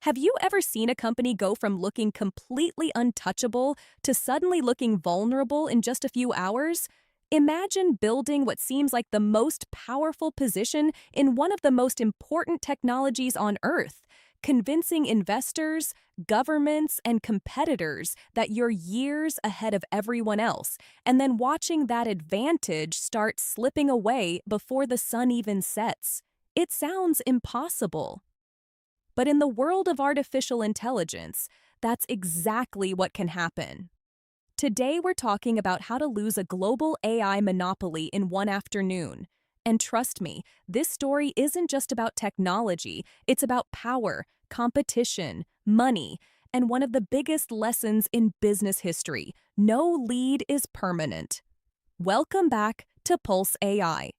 Have you ever seen a company go from looking completely untouchable to suddenly looking vulnerable in just a few hours? Imagine building what seems like the most powerful position in one of the most important technologies on Earth, convincing investors, governments, and competitors that you're years ahead of everyone else, and then watching that advantage start slipping away before the sun even sets. It sounds impossible. But in the world of artificial intelligence, that's exactly what can happen. Today, we're talking about how to lose a global AI monopoly in one afternoon. And trust me, this story isn't just about technology, it's about power, competition, money, and one of the biggest lessons in business history: no lead is permanent. Welcome back to Pulse AI.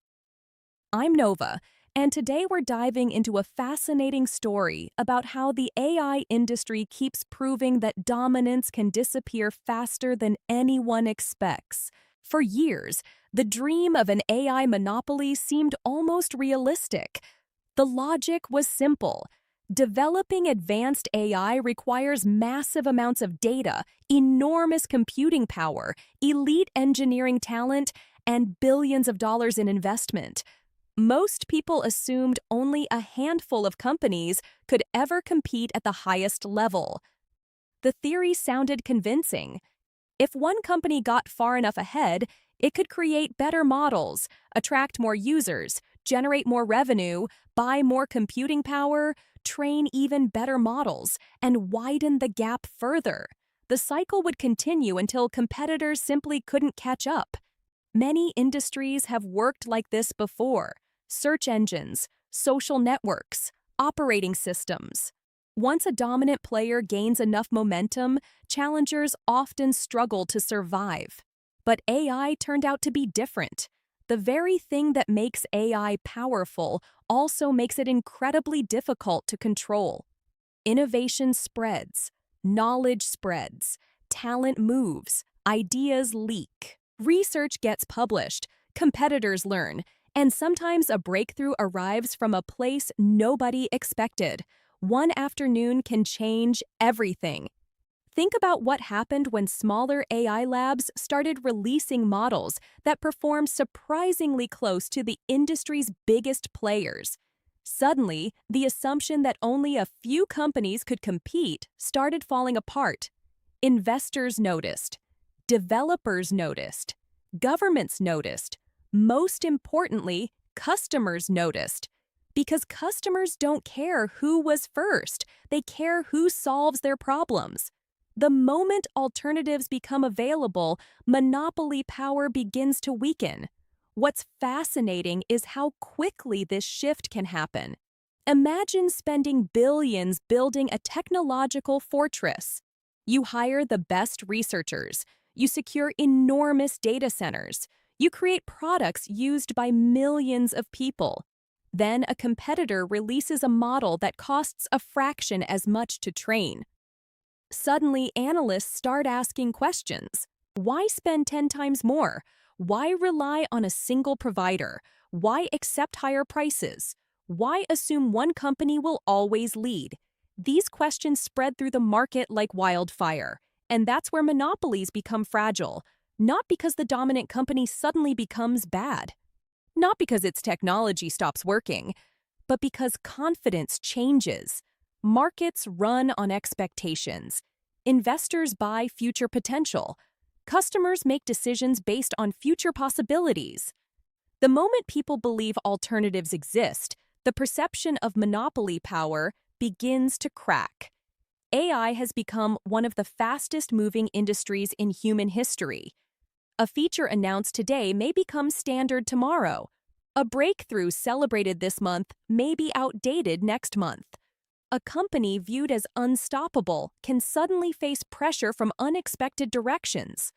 I'm Nova, and today we're diving into a fascinating story about how the AI industry keeps proving that dominance can disappear faster than anyone expects. For years, the dream of an AI monopoly seemed almost realistic. The logic was simple. Developing advanced AI requires massive amounts of data, enormous computing power, elite engineering talent, and billions of dollars in investment. Most people assumed only a handful of companies could ever compete at the highest level. The theory sounded convincing. If one company got far enough ahead, it could create better models, attract more users, generate more revenue, buy more computing power, train even better models, and widen the gap further. The cycle would continue until competitors simply couldn't catch up. Many industries have worked like this before: search engines, social networks, operating systems. Once a dominant player gains enough momentum, challengers often struggle to survive. But AI turned out to be different. The very thing that makes AI powerful also makes it incredibly difficult to control. Innovation spreads, knowledge spreads, talent moves, ideas leak. Research gets published, competitors learn, and sometimes a breakthrough arrives from a place nobody expected. One afternoon can change everything. Think about what happened when smaller AI labs started releasing models that perform surprisingly close to the industry's biggest players. Suddenly, the assumption that only a few companies could compete started falling apart. Investors noticed. Developers noticed. Governments noticed. Most importantly, customers noticed. Because customers don't care who was first, they care who solves their problems. The moment alternatives become available, monopoly power begins to weaken. What's fascinating is how quickly this shift can happen. Imagine spending billions building a technological fortress. You hire the best researchers. You secure enormous data centers. You create products used by millions of people. Then a competitor releases a model that costs a fraction as much to train. Suddenly, analysts start asking questions. Why spend 10 times more? Why rely on a single provider? Why accept higher prices? Why assume one company will always lead? These questions spread through the market like wildfire, and that's where monopolies become fragile. Not because the dominant company suddenly becomes bad. Not because its technology stops working, but because confidence changes. Markets run on expectations. Investors buy future potential. Customers make decisions based on future possibilities. The moment people believe alternatives exist, the perception of monopoly power begins to crack. AI has become one of the fastest-moving industries in human history. A feature announced today may become standard tomorrow. A breakthrough celebrated this month may be outdated next month. A company viewed as unstoppable can suddenly face pressure from unexpected directions.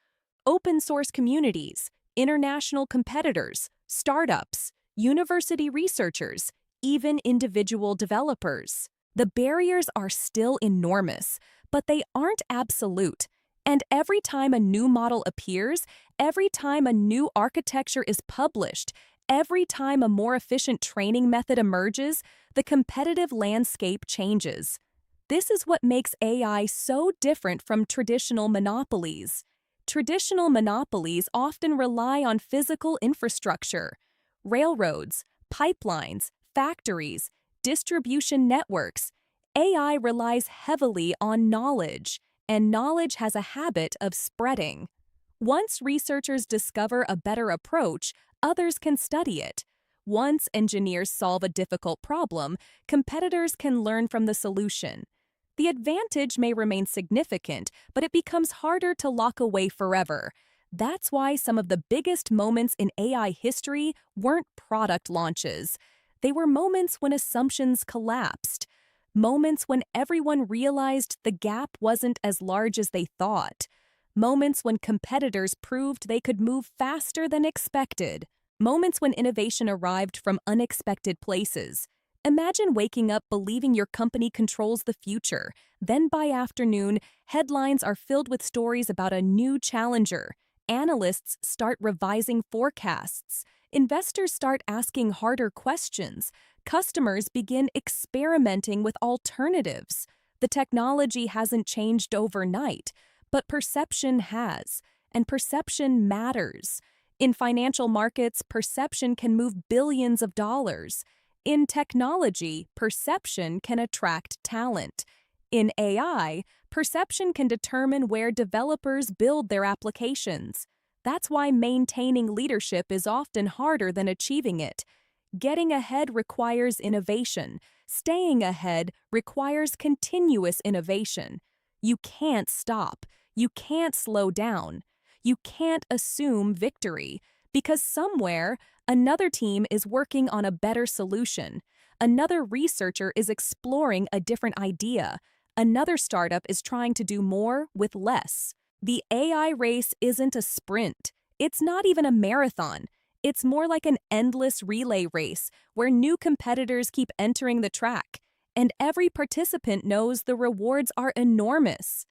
Open source communities, international competitors, startups, university researchers, even individual developers. The barriers are still enormous, but they aren't absolute. And every time a new model appears, every time a new architecture is published, every time a more efficient training method emerges, the competitive landscape changes. This is what makes AI so different from traditional monopolies. Traditional monopolies often rely on physical infrastructure, railroads, pipelines, factories, distribution networks. AI relies heavily on knowledge, and knowledge has a habit of spreading. Once researchers discover a better approach, others can study it. Once engineers solve a difficult problem, competitors can learn from the solution. The advantage may remain significant, but it becomes harder to lock away forever. That's why some of the biggest moments in AI history weren't product launches. They were moments when assumptions collapsed, moments when everyone realized the gap wasn't as large as they thought, moments when competitors proved they could move faster than expected, moments when innovation arrived from unexpected places. Imagine waking up believing your company controls the future. Then by afternoon, headlines are filled with stories about a new challenger. Analysts start revising forecasts. Investors start asking harder questions. Customers begin experimenting with alternatives. The technology hasn't changed overnight, but perception has, and perception matters. In financial markets, perception can move billions of dollars. In technology, perception can attract talent. In AI, perception can determine where developers build their applications. That's why maintaining leadership is often harder than achieving it. Getting ahead requires innovation. Staying ahead requires continuous innovation. You can't stop. You can't slow down. You can't assume victory, because somewhere, another team is working on a better solution. Another researcher is exploring a different idea. Another startup is trying to do more with less. The AI race isn't a sprint. It's not even a marathon. It's more like an endless relay race where new competitors keep entering the track, and every participant knows the rewards are enormous.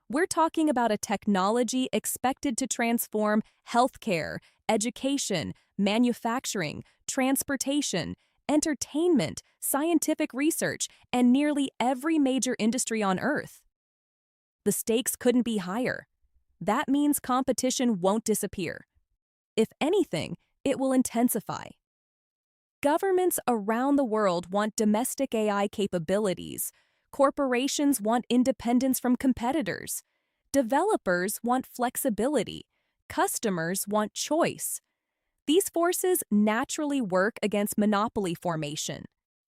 We're talking about a technology expected to transform healthcare, education, manufacturing, transportation, entertainment, scientific research, and nearly every major industry on Earth. The stakes couldn't be higher. That means competition won't disappear. If anything, it will intensify. Governments around the world want domestic AI capabilities. Corporations want independence from competitors. Developers want flexibility. Customers want choice. These forces naturally work against monopoly formation.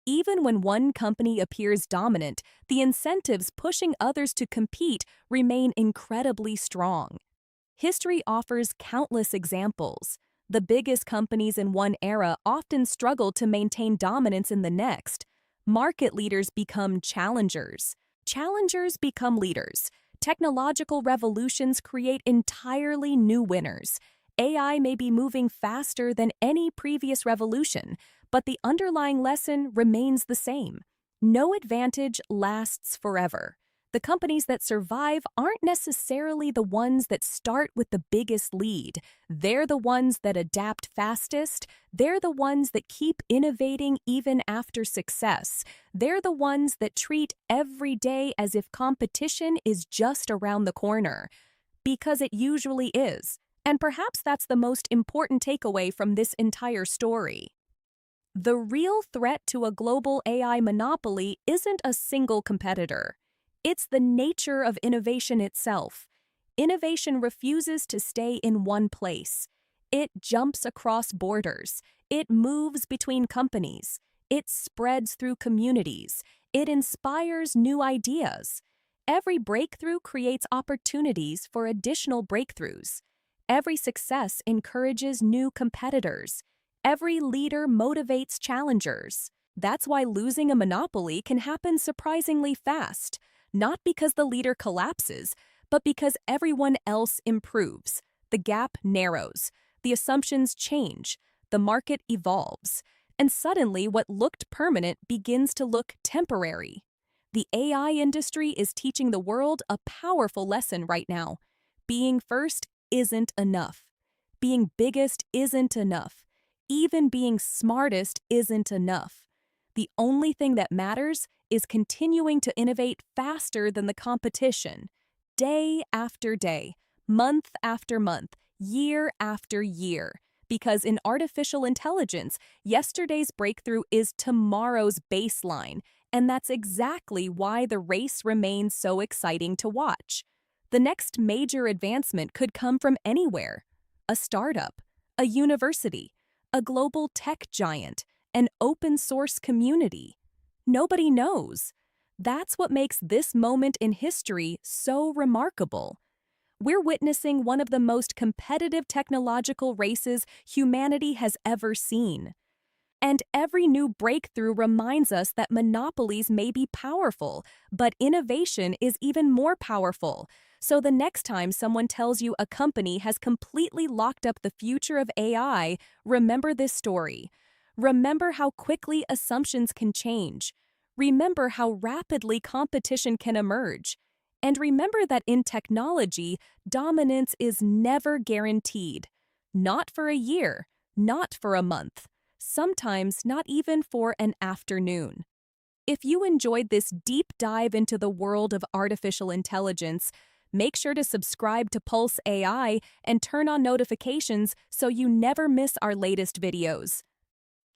Even when one company appears dominant, the incentives pushing others to compete remain incredibly strong. History offers countless examples. The biggest companies in one era often struggle to maintain dominance in the next. Market leaders become challengers. Challengers become leaders. Technological revolutions create entirely new winners. AI may be moving faster than any previous revolution, but the underlying lesson remains the same. No advantage lasts forever. The companies that survive aren't necessarily the ones that start with the biggest lead. They're the ones that adapt fastest. They're the ones that keep innovating even after success. They're the ones that treat every day as if competition is just around the corner. Because it usually is. And perhaps that's the most important takeaway from this entire story. The real threat to a global AI monopoly isn't a single competitor. It's the nature of innovation itself. Innovation refuses to stay in one place. It jumps across borders. It moves between companies. It spreads through communities. It inspires new ideas. Every breakthrough creates opportunities for additional breakthroughs. Every success encourages new competitors. Every leader motivates challengers. That's why losing a monopoly can happen surprisingly fast. Not because the leader collapses, but because everyone else improves. The gap narrows, the assumptions change, the market evolves, and suddenly what looked permanent begins to look temporary. The AI industry is teaching the world a powerful lesson right now. Being first isn't enough. Being biggest isn't enough. Even being smartest isn't enough. The only thing that matters is continuing to innovate faster than the competition, day after day, month after month, year after year. Because in artificial intelligence, yesterday's breakthrough is tomorrow's baseline, and that's exactly why the race remains so exciting to watch. The next major advancement could come from anywhere: a startup, a university, a global tech giant, an open source community. Nobody knows. That's what makes this moment in history so remarkable. We're witnessing one of the most competitive technological races humanity has ever seen. And every new breakthrough reminds us that monopolies may be powerful, but innovation is even more powerful. So the next time someone tells you a company has completely locked up the future of AI, remember this story. Remember how quickly assumptions can change. Remember how rapidly competition can emerge. And remember that in technology, dominance is never guaranteed. Not for a year, not for a month, sometimes not even for an afternoon. If you enjoyed this deep dive into the world of artificial intelligence, make sure to subscribe to Pulse AI and turn on notifications so you never miss our latest videos.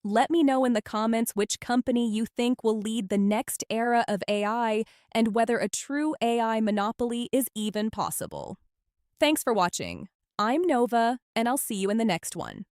Let me know in the comments which company you think will lead the next era of AI and whether a true AI monopoly is even possible. Thanks for watching. I'm Nova, and I'll see you in the next one.